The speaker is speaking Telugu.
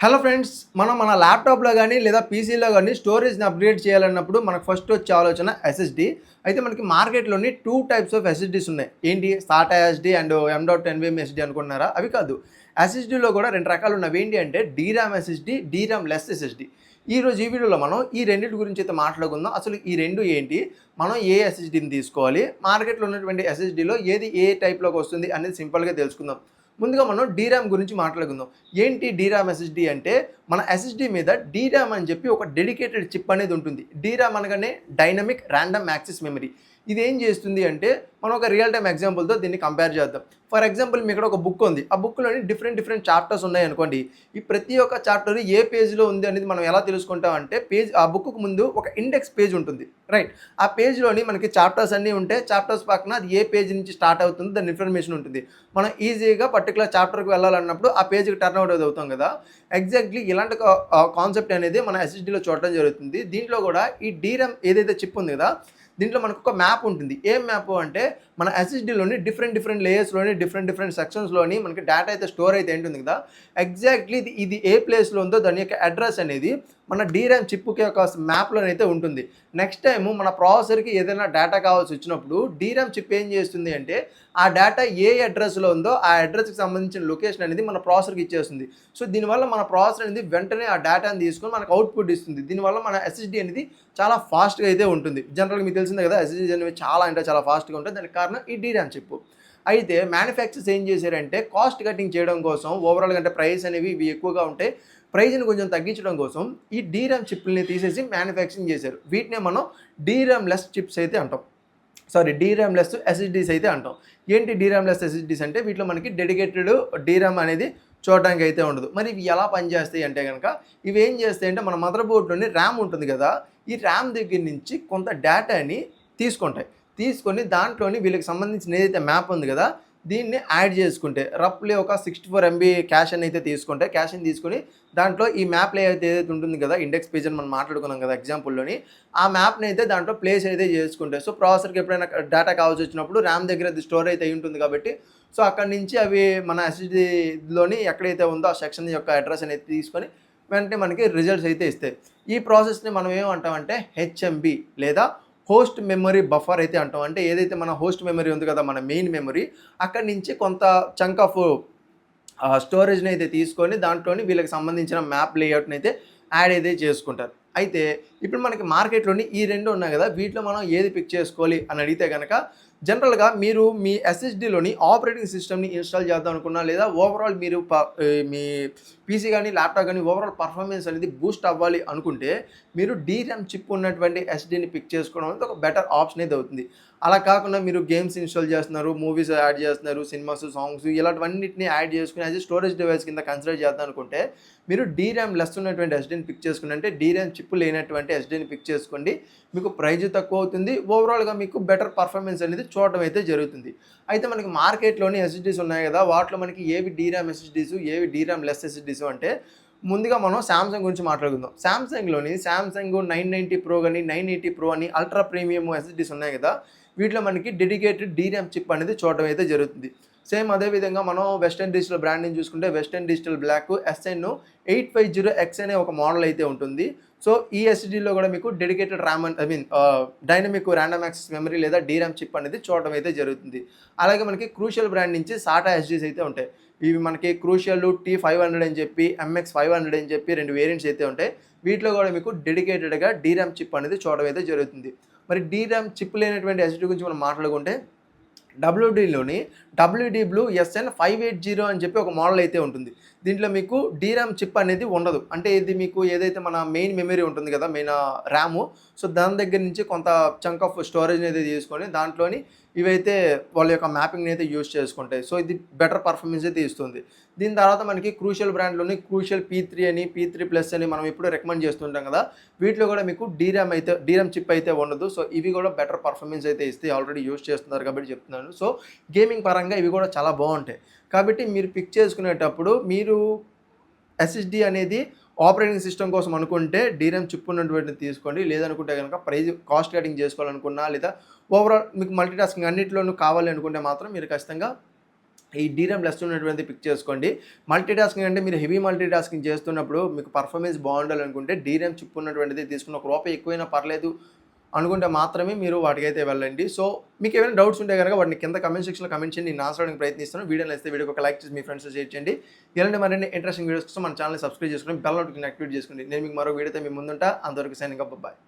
హలో ఫ్రెండ్స్, మనం మన ల్యాప్‌టాప్‌లో గాని, లేదా పీసీలో గాని స్టోరేజ్‌ని అప్‌గ్రేడ్ చేయాలన్నప్పుడు మనకు ఫస్ట్ వచ్చే ఆలోచన ఎస్ఎస్‌డీ. అయితే మనకి మార్కెట్‌లోని 2 టైప్స్ ఆఫ్ ఎస్ఎస్‌డీస్ ఉన్నాయి. ఏంటి? సాటా ఎస్‌డీ అండ్ ఎమ్.ఎన్‌వీఎం ఎస్‌డీ అనుకుంటున్నారా? అవి కాదు. ఎస్ఎస్‌డీలో కూడా 2 రకాలు ఉన్నవి. ఏంటి అంటే డీరామ్ ఎస్ఎస్‌డీ, డీరామ్ లెస్ ఎస్ఎస్‌డీ. ఈ వీడియోలో మనం ఈ రెండిటి గురించి అయితే మాట్లాడుకుందాం. అసలు ఈ 2 ఏంటి? మనం ఏ ఎస్ఎస్‌డీని తీసుకోవాలి? మార్కెట్‌లో ఉన్నటువంటి ఎస్ఎస్‌డీలో ఏది ఏ టైప్‌లోకి వస్తుంది అనేది సింపుల్‌గా తెలుసుకుందాం. ముందుగా మనం డీరామ్ గురించి మాట్లాడుకుందాం. ఏంటి డీరామ్ ఎస్ఎస్‌డీ అంటే, మన ఎస్ఎస్‌డీ మీద డీరామ్ అని చెప్పి ఒక డెడికేటెడ్ చిప్ అనేది ఉంటుంది. డీరామ్ అనగానే డైనమిక్ ర్యాండమ్ యాక్సెస్ మెమరీ. ఇదేం చేస్తుంది అంటే, మనం ఒక రియల్ టైమ్ ఎగ్జాంపుల్‌తో దీన్ని కంపేర్ చేద్దాం. ఫర్ ఎగ్జాంపుల్ మీ ఇక్కడ ఒక బుక్ ఉంది. ఆ బుక్‌లోని డిఫరెంట్ చాప్టర్స్ ఉన్నాయనుకోండి. ఈ ప్రతి ఒక్క చాప్టర్ ఏ పేజ్‌లో ఉంది అనేది మనం ఎలా తెలుసుకుంటాం అంటే, ఆ బుక్‌కు ముందు ఒక ఇండెక్స్ పేజ్ ఉంటుంది. రైట్. ఆ పేజ్‌లోని మనకి చాప్టర్స్ అన్నీ ఉంటాయి. చాప్టర్స్ పక్కన అది ఏ పేజ్ నుంచి స్టార్ట్ అవుతుందో దాని ఇన్ఫర్మేషన్ ఉంటుంది. మనం ఈజీగా పర్టిక్యులర్ చాప్టర్‌కి వెళ్ళాలన్నప్పుడు ఆ పేజ్‌కి టర్న్ అవుట్ అవుతాం కదా! ఎగ్జాక్ట్‌లీ ఇలాంటి కాన్సెప్ట్ అనేది మన ఎస్ఎస్‌డీలో చూడడం జరుగుతుంది. దీంట్లో కూడా ఈ డీరామ్ ఏదైతే చిప్ ఉంది కదా! దీంట్లో మనకొక మ్యాప్ ఉంటుంది. ఏం మ్యాపు అంటే మన ఎస్ఎస్‌డీలోని డిఫరెంట్ లేయర్స్‌లోని డిఫరెంట్ సెక్షన్స్‌లోని మనకి డేటా అయితే స్టోర్ అయితే ఉంటుంది కదా! ఎగ్జాక్ట్‌లీ ఇది ఏ ప్లేస్‌లో ఉందో దాని యొక్క అడ్రెస్ అనేది మన డీరామ్ చిప్‌కి యొక్క మ్యాప్‌లోనైతే ఉంటుంది. నెక్స్ట్ టైము మన ప్రాసెసర్‌కి ఏదైనా డేటా కావాల్సి వచ్చినప్పుడు డీరామ్ చిప్ ఏం చేస్తుంది అంటే ఆ డేటా ఏ అడ్రస్‌లో ఉందో ఆ అడ్రస్‌కి సంబంధించిన లొకేషన్ అనేది మన ప్రాసెసర్‌కి ఇచ్చేస్తుంది. సో, దీనివల్ల మన ప్రాసెసర్ అనేది వెంటనే ఆ డేటాని తీసుకొని మనకు అవుట్‌పుట్ ఇస్తుంది. దీనివల్ల మన ఎస్ఎస్‌డీ అనేది చాలా ఫాస్ట్‌గా అయితే ఉంటుంది. జనరల్‌గా మీకు తెలిసిందే కదా! ఎస్ఎస్‌డీస్ అనేవి చాలా అంటే చాలా ఫాస్ట్‌గా ఉంటాయి. దానికి కారణం ఈ డీరామ్ చిప్. అయితే మ్యానుఫ్యాక్చరర్స్ ఏం చేశారంటే కాస్ట్ కటింగ్ చేయడం కోసం ఓవరాల్‌గా అంటే ప్రైస్ అనేవి ఇవి ఎక్కువగా ఉంటాయి. ప్రైస్‌ని కొంచెం తగ్గించడం కోసం ఈ డీరామ్ చిప్‌లని తీసేసి మ్యానుఫ్యాక్చరింగ్ చేశారు. వీటినే మనం డీరామ్ లెస్ చిప్స్ అయితే అంటాం. డీరామ్ లెస్ ఎస్ఎస్‌డీస్ అయితే అంటాం. ఏంటి డీరామ్ లెస్ ఎస్ఎస్‌డీస్ అంటే వీటిలో మనకి డెడికేటెడ్ డీరామ్ అనేది చూడడానికి అయితే ఉండదు. మరి ఇవి ఎలా పనిచేస్తాయి అంటే గనక ఇవి ఏం చేస్తాయంటే మన మదర్ బోర్డ్‌లోని ర్యామ్ ఉంటుంది కదా! ఈ ర్యామ్ దగ్గర నుంచి కొంత డేటాని తీసుకుంటాయి. తీసుకొని దాంట్లోని వీళ్ళకి సంబంధించిన ఏదైతే మ్యాప్ ఉంది కదా! దీన్ని యాడ్ చేసుకుంటే రఫ్‌లీ ఒక 64 ఎంబీ క్యాష్ అని అయితే తీసుకుంటాయి. క్యాష్‌ని తీసుకొని దాంట్లో ఈ మ్యాప్ లేఅవుట్ ఏదైతే ఉంటుంది కదా! ఇండెక్స్ పేజ్ అని మనం మాట్లాడుకున్నాం కదా! ఎగ్జాంపుల్‌లోని ఆ మ్యాప్‌ని అయితే దాంట్లో ప్లేస్ అయితే చేసుకుంటాయి. సో, ప్రాసెసర్‌కి ఎప్పుడైనా డేటా కావాల్సొచ్చినప్పుడు ర్యామ్ దగ్గర అది స్టోర్ అయితే అయ్యుంటుంది కాబట్టి, సో, అక్కడి నుంచి అవి మన ఎస్ఎస్‌డీలోని ఎక్కడైతే ఉందో ఆ సెక్షన్ యొక్క అడ్రెస్ అనేది తీసుకొని వెంటనే మనకి రిజల్ట్స్ అయితే ఇస్తాయి. ఈ ప్రాసెస్‌ని మనం ఏమంటామంటే హెచ్ఎంబీ లేదా హోస్ట్ మెమరీ బఫర్ అయితే అంటాం. అంటే ఏదైతే మన హోస్ట్ మెమరీ ఉంది కదా! మన మెయిన్ మెమరీ అక్కడి నుంచి కొంత చంక్ ఆఫ్ స్టోరేజ్‌ని అయితే తీసుకొని దాంట్లోని వీళ్ళకి సంబంధించిన మ్యాప్ లేఅవుట్‌ని అయితే యాడ్ అయితే చేసుకుంటారు. అయితే ఇప్పుడు మనకి మార్కెట్‌లోని ఈ 2 ఉన్నాయి గదా! వీటిలో మనం ఏది పిక్ చేసుకోవాలి అని అడిగితే గనక జనరల్‌గా మీరు మీ ఎస్ఎస్‌డీలోని ఆపరేటింగ్ సిస్టమ్‌ని ఇన్‌స్టాల్ చేద్దాం అనుకున్నా లేదా ఓవరాల్ మీరు మీ పీసీ గాని, ల్యాప్‌టాప్ గాని ఓవరాల్ పర్ఫార్మెన్స్ అనేది బూస్ట్ అవ్వాలి అనుకుంటే మీరు డీరామ్ చిప్ ఉన్నటువంటి ఎస్‌డీని పిక్ చేసుకోవడం అనేది ఒక బెటర్ ఆప్షన్ అయితే అవుతుంది. అలా కాకుండా మీరు గేమ్స్ ఇన్‌స్టాల్ చేస్తున్నారు, మూవీస్ యాడ్ చేస్తున్నారు, సినిమాస్, సాంగ్స్ ఇలాంటివన్నిటిని యాడ్ చేసుకొని యాస్ ఎ స్టోరేజ్ డివైస్ కింద కన్సిడర్ చేద్దాం అనుకుంటే మీరు డీరామ్ లెస్ ఉన్నటువంటి ఎస్‌డీని పిక్ చేసుకుని అంటే డీరామ్ చిప్ లేనటువంటి ఎస్‌డీని పిక్ చేసుకోండి. మీకు ప్రైజ్ తక్కువ అవుతుంది. ఓవరాల్‌గా మీకు బెటర్ పర్ఫార్మెన్స్ అనేది చూడడం అయితే జరుగుతుంది. అయితే మనకి మార్కెట్‌లోని ఎస్ఎస్‌డీస్ ఉన్నాయి కదా! వాటిలో మనకి ఏవి డీరామ్ ఎస్ఎస్‌డీస్, ఏవి డీరామ్ లెస్ ఎస్ఎస్‌డీస్ అంటే ముందుగా మనం సామ్‌సంగ్ గురించి మాట్లాడుకుందాం. సామ్‌సంగ్‌లోని సామ్‌సంగ్ 990 ప్రో గాని, 980 ప్రో అని అల్ట్రా ప్రీమియం ఎస్ఎస్‌డీస్ ఉన్నాయి కదా! వీటిలో మనకి డెడికేటెడ్ డీరామ్ చిప్ అనేది చూడడం అయితే జరుగుతుంది. సేమ్ అదే విధంగా మనం వెస్టర్న్ డిజిటల్ బ్రాండ్‌ని చూసుకుంటే western digital black SN 850X అనే ఒక మోడల్ అయితే ఉంటుంది. సో, ఈ ఎస్ఎస్‌డీలో కూడా మీకు dedicated RAM dynamic random access memory లేదా డీరామ్ చిప్ అనేది చూడడం అయితే జరుగుతుంది. అలాగే మనకి క్రూషియల్ బ్రాండ్ నుంచి సాటా ఎస్‌డీస్ అయితే ఉంటాయి. ఇవి మనకి క్రూషియల్ T500 అని చెప్పి, MX500 అని చెప్పి 2 వేరియంట్స్ అయితే ఉంటాయి. వీటిలో కూడా మీకు డెడికేటెడ్‌గా డీరామ్ చిప్ అనేది చూడడం అయితే జరుగుతుంది. మరి డీరామ్ చిప్ లేనటువంటి ఎస్ఎస్‌డీ గురించి మనం మాట్లాడుకుంటే డబ్ల్యూడీలోని డబ్ల్యూడీ బ్లూ ఎస్ఎన్ 580 అని చెప్పి ఒక మోడల్ అయితే ఉంటుంది. దీంట్లో మీకు డీరామ్ చిప్ అనేది ఉండదు. అంటే ఇది మీకు ఏదైతే మన మెయిన్ మెమరీ ఉంటుంది కదా! ర్యాము. సో, దాని దగ్గర నుంచి కొంత చంక్ ఆఫ్ స్టోరేజ్‌ని అయితే తీసుకొని దాంట్లోని ఇవైతే వాళ్ళ యొక్క మ్యాపింగ్‌ని అయితే యూజ్ చేసుకుంటాయి. సో, ఇది బెటర్ పర్ఫార్మెన్స్ అయితే ఇస్తుంది. దీని తర్వాత మనకి క్రూషియల్ బ్రాండ్‌లోని క్రూషియల్ పీ3 అని, పీ3 ప్లస్ అని మనం ఎప్పుడూ రికమెండ్ చేస్తుంటాం కదా! వీటిలో కూడా మీకు డీరామ్ చిప్ అయితే ఉండదు. సో, ఇవి కూడా బెటర్ పర్ఫార్మెన్స్ అయితే ఇస్తాయి. ఆల్రెడీ యూజ్ చేస్తున్నారు కాబట్టి చెప్తున్నాను. సో, గేమింగ్ పరంగా ఇవి కూడా చాలా బావుంటాయి. కాబట్టి మీరు పిక్ చేసుకునేటప్పుడు మీరు ఎస్ఎస్‌డీ అనేది ఆపరేటింగ్ సిస్టమ్ కోసం అనుకుంటే డీరామ్ చిప్ ఉన్నటువంటిది తీసుకోండి. లేదనుకుంటే గనక కాస్ట్ కటింగ్ చేసుకోవాలనుకున్నా లేదా ఓవరాల్ మీకు మల్టీ టాస్కింగ్ అన్నిట్లోనూ కావాలి అనుకుంటే మాత్రం మీరు ఖచ్చితంగా ఈ డీరామ్ లెస్ ఉన్నటువంటిది పిక్ చేసుకోండి. మల్టీ టాస్కింగ్ అంటే మీరు హెవీ మల్టీ టాస్కింగ్ చేస్తున్నప్పుడు మీకు పర్ఫార్మెన్స్ బాగుండాలనుకుంటే డీరామ్ చిప్ ఉన్నటువంటిది తీసుకుని ఒక రూపాయి ఎక్కువైనా పర్లేదు అనుకుంటే మాత్రమే మీరు వాటికైతే వెళ్ళండి. సో మీకు ఏమైనా డౌట్స్ ఉంటే కనుక వాటిని కింద కమెంట్ సెక్షన్లో కమెంట్ చేయండి. నేను ఆన్సర్ చేయడానికి ప్రయత్నిస్తాను. వీడియో నచ్చితే వీడియోకి ఒక లైక్ చేసి మీ ఫ్రెండ్స్తో షేర్ చేయండి. ఇలాంటి మరిన్ని ఇంట్రెస్టింగ్ వీడియోస్ కోసం మన ఛానల్ని సబ్స్క్రైబ్ చేసుకొని బెల్ నోటిఫికేషన్ యాక్టివేట్ చేసుకోండి. నేను మీకు మరో వీడియోతో మీ ముందుంటా. అంతవరకు సైనింగ్ అప్. బాయ్.